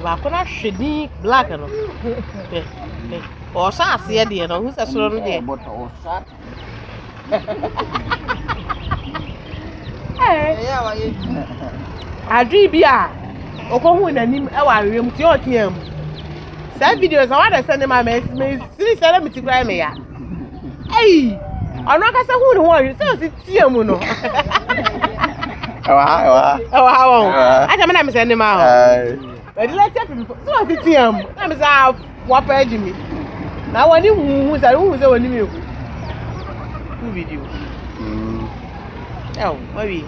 Ba ko na hwedi black no. O sa ase de no, hu se soro no de. But o sa. Yeah, wa ye. Adri bi a okohu nanim e wa awem ti o tiam. Sa videos I want to send my me see say me ti cry me ya. Hey! Ono ka se hu ni ho, se tiam no. Ewa. Acha me na me send ma ho. But let's say so ti tiam. Na me say wa page me. Na woni hu say woni me ku. Video. Oh, maybe.